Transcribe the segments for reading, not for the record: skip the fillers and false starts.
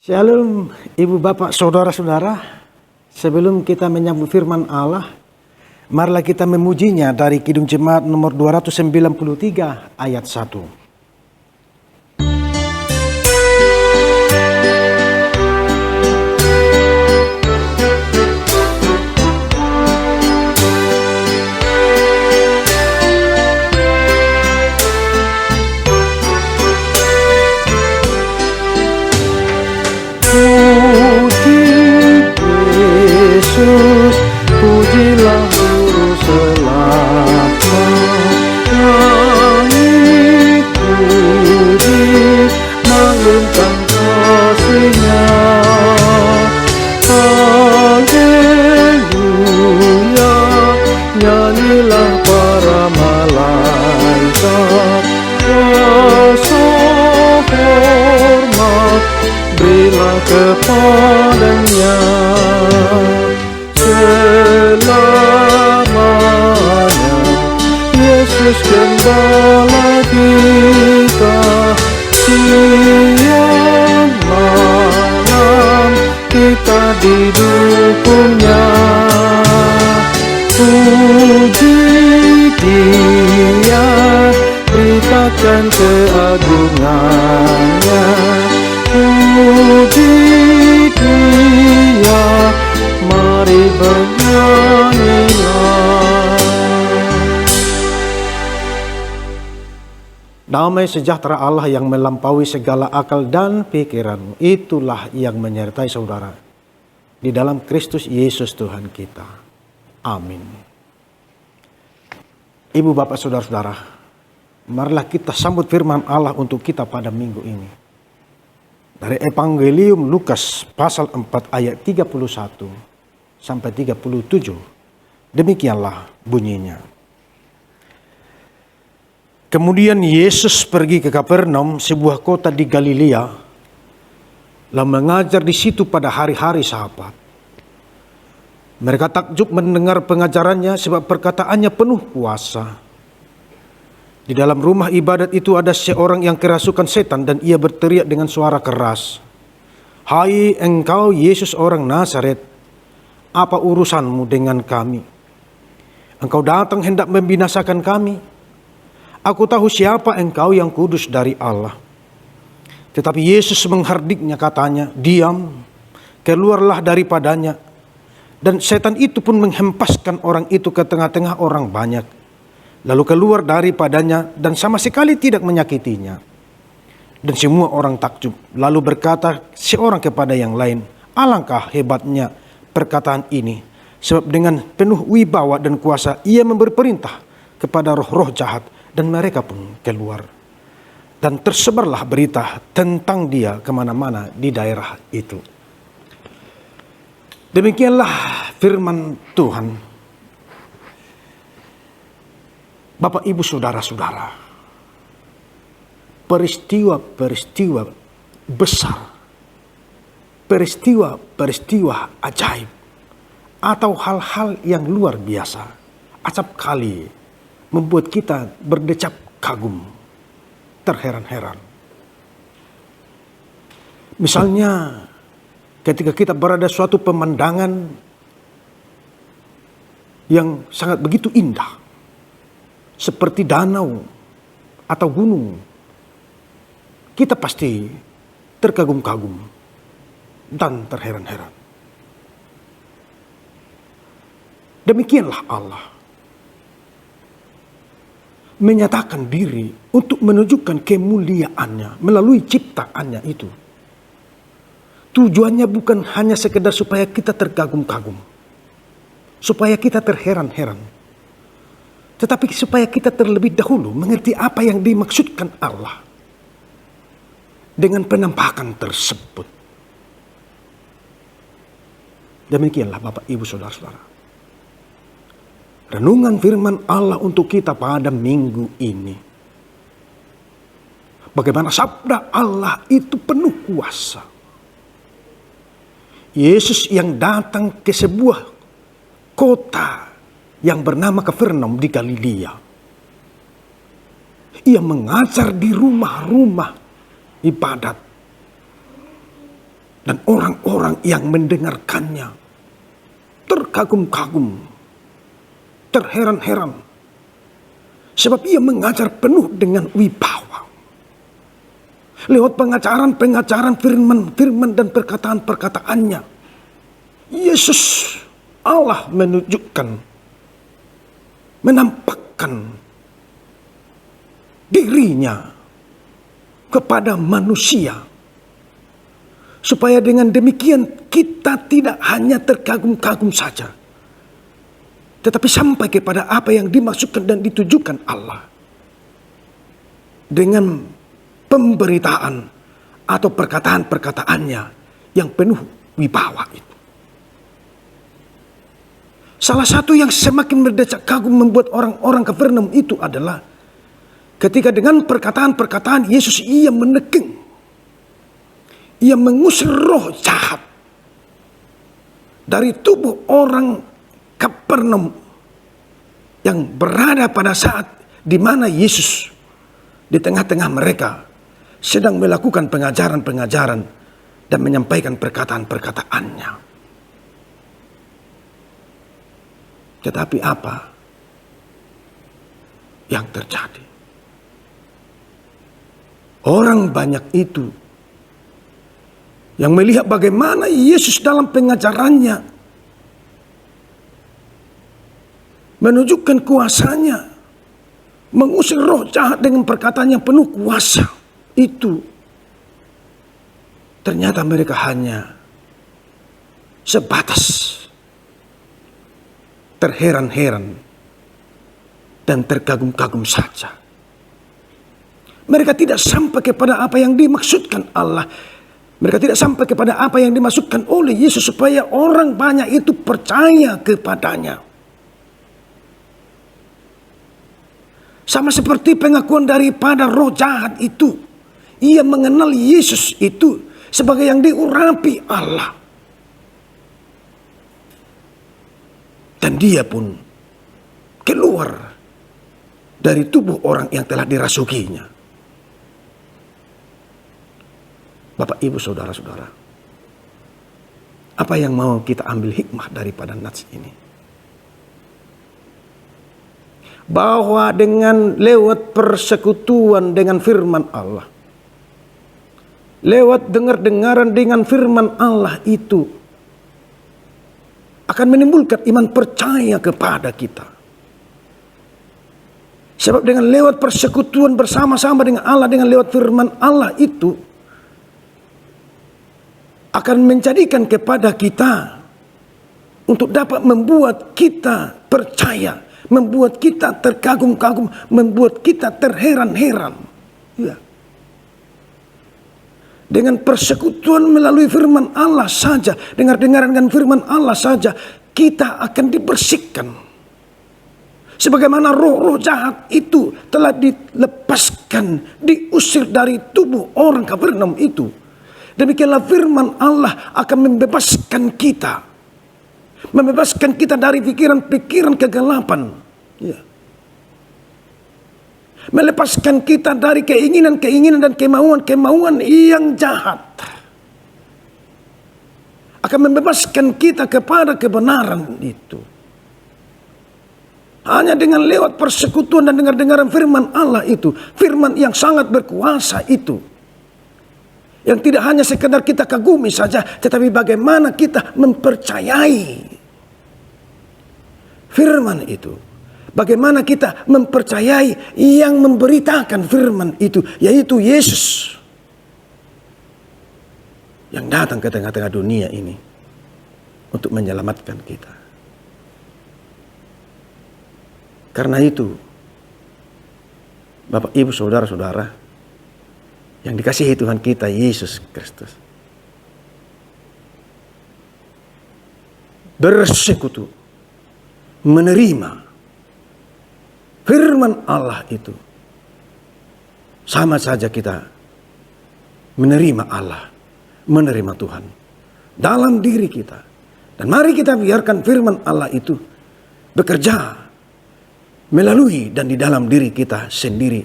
Shalom Ibu Bapak Saudara-saudara, sebelum kita menyambut firman Allah, marilah kita memujinya dari Kidung Jemaat nomor 293 ayat 1. Yesus, pujilah Juru Selamat, langit puji mengundang kasih-Nya. Haleluya, nyanyilah para malaikat, rasa hormat berilah kepadanya. Selamanya Yesus gembala kita, siang malam kita didukungnya. Puji Dia, beritakan keagungannya. Puji Dia, mari bernyanyilah. Damai sejahtera Allah yang melampaui segala akal dan pikiran, itulah yang menyertai saudara di dalam Kristus Yesus Tuhan kita. Amin. Ibu bapak saudara-saudara, marilah kita sambut firman Allah untuk kita pada minggu ini. Dari Evangelium Lukas pasal 4 ayat 31 sampai 37. Demikianlah bunyinya. Kemudian Yesus pergi ke Kapernaum, sebuah kota di Galilea, lalu mengajar di situ pada hari-hari Sabat. Mereka takjub mendengar pengajarannya sebab perkataannya penuh kuasa. Di dalam rumah ibadat itu ada seorang yang kerasukan setan dan ia berteriak dengan suara keras, "Hai engkau Yesus orang Nazaret, apa urusanmu dengan kami? Engkau datang hendak membinasakan kami. Aku tahu siapa engkau, yang kudus dari Allah." Tetapi Yesus menghardiknya, katanya, "Diam, keluarlah daripadanya." Dan setan itu pun menghempaskan orang itu ke tengah-tengah orang banyak, lalu keluar daripadanya dan sama sekali tidak menyakitinya. Dan semua orang takjub, lalu berkata seorang kepada yang lain, "Alangkah hebatnya perkataan ini, sebab dengan penuh wibawa dan kuasa ia memberi perintah kepada roh-roh jahat, dan mereka pun keluar." Dan tersebarlah berita tentang dia kemana-mana di daerah itu. Demikianlah firman Tuhan. Bapak ibu saudara-saudara, peristiwa-peristiwa besar, peristiwa-peristiwa ajaib, atau hal-hal yang luar biasa, acap kali membuat kita berdecap kagum, terheran-heran. Misalnya ketika kita berada suatu pemandangan yang sangat begitu indah, seperti danau atau gunung, kita pasti terkagum-kagum dan terheran-heran. Demikianlah Allah menyatakan diri untuk menunjukkan kemuliaannya melalui ciptaannya itu. Tujuannya bukan hanya sekedar supaya kita terkagum-kagum, supaya kita terheran-heran, tetapi supaya kita terlebih dahulu mengerti apa yang dimaksudkan Allah dengan penampakan tersebut. Demikianlah Bapak Ibu Saudara-saudara, renungan firman Allah untuk kita pada minggu ini. Bagaimana sabda Allah itu penuh kuasa. Yesus yang datang ke sebuah kota yang bernama Kapernaum di Galilea. Ia mengajar di rumah-rumah ibadat. Dan orang-orang yang mendengarkannya terkagum-kagum, terheran-heran. Sebab ia mengajar penuh dengan wibawa. Lewat pengajaran-pengajaran firman dan perkataan-perkataannya, Yesus Allah menunjukkan, menampakkan dirinya kepada manusia. Supaya dengan demikian kita tidak hanya terkagum-kagum saja, tetapi sampai kepada apa yang dimaksudkan dan ditujukan Allah dengan pemberitaan atau perkataan-perkataannya yang penuh wibawa itu. Salah satu yang semakin berdecak kagum membuat orang-orang Kapernaum itu adalah ketika dengan perkataan-perkataan Yesus ia menekeng, ia mengusir roh jahat dari tubuh orang Kapernaum yang berada pada saat di mana Yesus di tengah-tengah mereka sedang melakukan pengajaran-pengajaran dan menyampaikan perkataan-perkataannya. Tetapi apa yang terjadi? Orang banyak itu yang melihat bagaimana Yesus dalam pengajarannya menunjukkan kuasanya, mengusir roh jahat dengan perkataan yang penuh kuasa itu, ternyata mereka hanya sebatas terheran-heran dan terkagum-kagum saja. Mereka tidak sampai kepada apa yang dimaksudkan Allah. Mereka tidak sampai kepada apa yang dimaksudkan oleh Yesus supaya orang banyak itu percaya kepadanya. Sama seperti pengakuan daripada roh jahat itu. Ia mengenal Yesus itu sebagai yang diurapi Allah. Dan dia pun keluar dari tubuh orang yang telah dirasukinya. Bapak, Ibu, Saudara-saudara, apa yang mau kita ambil hikmah daripada nats ini? Bahwa dengan lewat persekutuan dengan firman Allah, lewat dengar-dengaran dengan firman Allah itu akan menimbulkan iman percaya kepada kita. Sebab dengan lewat persekutuan bersama-sama dengan Allah, dengan lewat firman Allah itu akan menjadikan kepada kita untuk dapat membuat kita percaya, membuat kita terkagum-kagum, membuat kita terheran-heran. Ya. Dengan persekutuan melalui firman Allah saja, dengar-dengaran dengan firman Allah saja, kita akan dibersihkan. Sebagaimana roh-roh jahat itu telah dilepaskan, diusir dari tubuh orang Kapernaum itu. Demikianlah firman Allah akan membebaskan kita. Membebaskan kita dari pikiran-pikiran kegelapan. Ya. Melepaskan kita dari keinginan-keinginan dan kemauan-kemauan yang jahat. Akan membebaskan kita kepada kebenaran itu. Hanya dengan lewat persekutuan dan dengar-dengaran firman Allah itu. Firman yang sangat berkuasa itu. Yang tidak hanya sekedar kita kagumi saja, tetapi bagaimana kita mempercayai firman itu. Bagaimana kita mempercayai yang memberitakan firman itu, yaitu Yesus. Yang datang ke tengah-tengah dunia ini untuk menyelamatkan kita. Karena itu, Bapak, Ibu, Saudara-saudara, yang dikasihi Tuhan kita Yesus Kristus, bersekutu, menerima firman Allah itu, sama saja kita menerima Allah, menerima Tuhan dalam diri kita. Dan mari kita biarkan firman Allah itu bekerja melalui dan di dalam diri kita sendiri,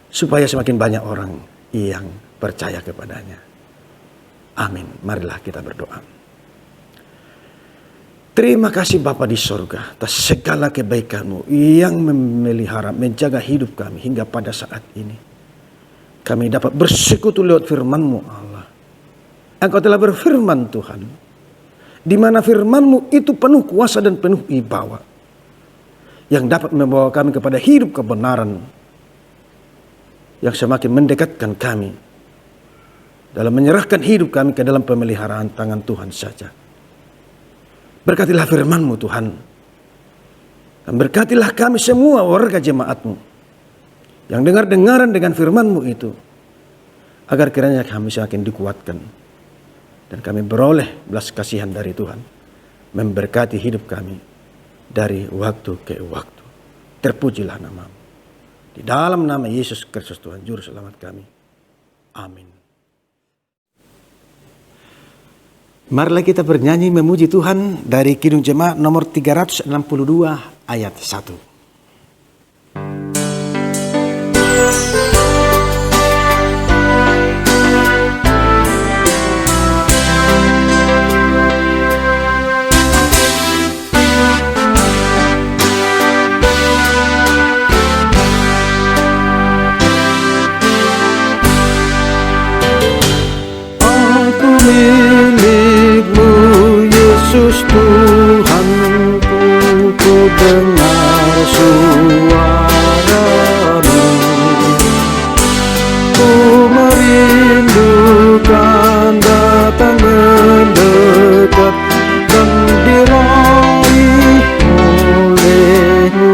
supaya semakin banyak orang yang percaya kepadanya. Amin. Marilah kita berdoa. Terima kasih Bapa di sorga atas segala kebaikan-Mu yang memelihara, menjaga hidup kami hingga pada saat ini. Kami dapat bersekutu lewat firman-Mu Allah. Engkau telah berfirman Tuhan, di mana firman-Mu itu penuh kuasa dan penuh wibawa, yang dapat membawa kami kepada hidup kebenaran, yang semakin mendekatkan kami dalam menyerahkan hidup kami ke dalam pemeliharaan tangan Tuhan saja. Berkatilah firman-Mu Tuhan. Dan berkatilah kami semua warga jemaat-Mu yang dengar-dengaran dengan firman-Mu itu. Agar kiranya kami semakin dikuatkan. Dan kami beroleh belas kasihan dari Tuhan. Memberkati hidup kami dari waktu ke waktu. Terpujilah nama-Mu. Di dalam nama Yesus Kristus Tuhan Juru Selamat kami. Amin. Marilah kita bernyanyi memuji Tuhan dari Kidung Jemaat nomor 362 ayat 1. Yesus Tuhanku, ku dengar suara-Mu. Ku merindukan datang mendekat dan diraih oleh-Mu.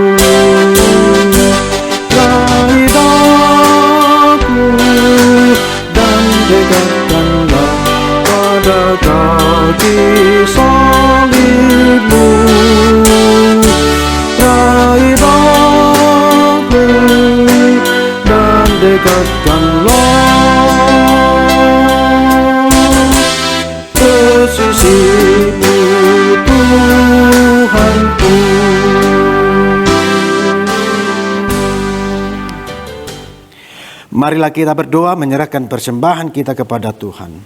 Raih daku dan dekatkanlah pada kaki salib-Mu. Raih daku dan dekatkanlah ke sisi-Mu Tuhanku. Marilah kita berdoa menyerahkan persembahan kita kepada Tuhan.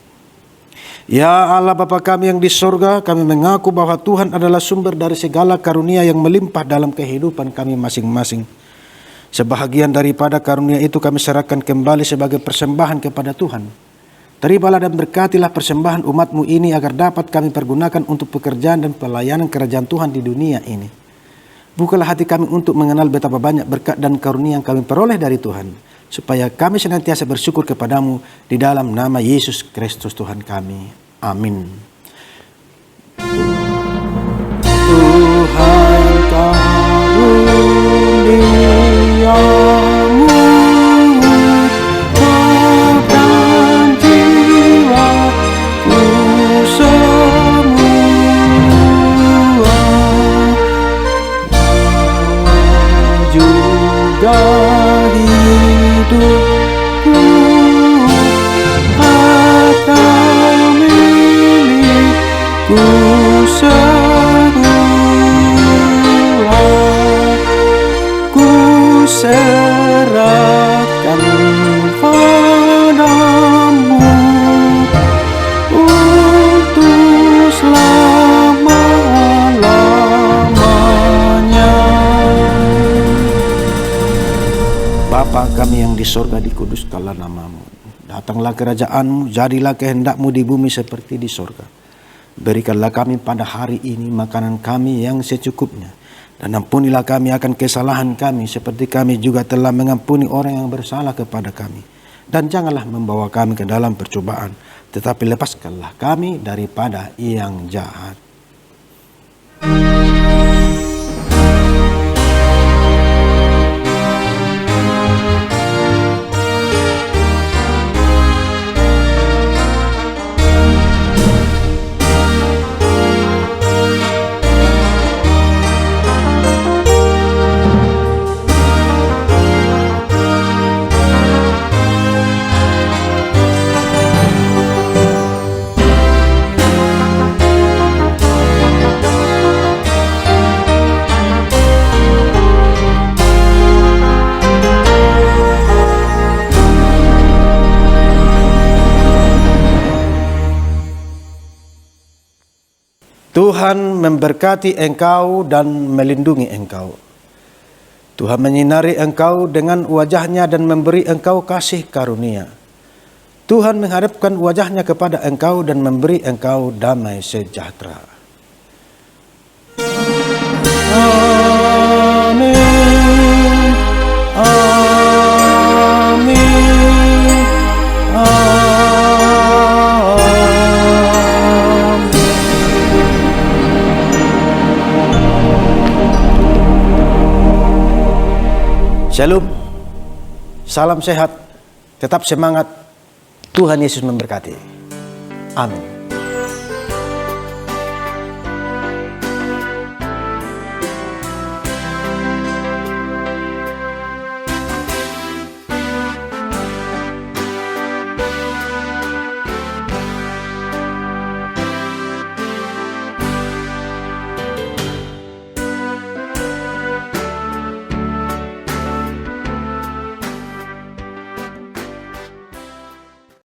Ya Allah Bapa kami yang di sorga, kami mengaku bahwa Tuhan adalah sumber dari segala karunia yang melimpah dalam kehidupan kami masing-masing. Sebahagian daripada karunia itu kami serahkan kembali sebagai persembahan kepada Tuhan. Terimalah dan berkatilah persembahan umat-Mu ini agar dapat kami pergunakan untuk pekerjaan dan pelayanan kerajaan Tuhan di dunia ini. Bukalah hati kami untuk mengenal betapa banyak berkat dan karunia yang kami peroleh dari Tuhan, supaya kami senantiasa bersyukur kepadamu di dalam nama Yesus Kristus Tuhan kami. Amin. Tuhan karuniamu dan jiwaku semua juga hidupku akan milikku semua. Ku serahkan padamu untuk selama-lamanya. Bapa kami yang di sorga, dikuduskanlah nama-Mu. Datanglah kerajaan-Mu, jadilah kehendak-Mu di bumi seperti di sorga. Berikanlah kami pada hari ini makanan kami yang secukupnya. Dan ampunilah kami akan kesalahan kami seperti kami juga telah mengampuni orang yang bersalah kepada kami. Dan janganlah membawa kami ke dalam percobaan, tetapi lepaskanlah kami daripada yang jahat. Tuhan memberkati engkau dan melindungi engkau. Tuhan menyinari engkau dengan wajah-Nya dan memberi engkau kasih karunia. Tuhan menghadapkan wajah-Nya kepada engkau dan memberi engkau damai sejahtera. Amin. Amin. Amin. Shalom. Salam sehat. Tetap semangat. Tuhan Yesus memberkati. Amin.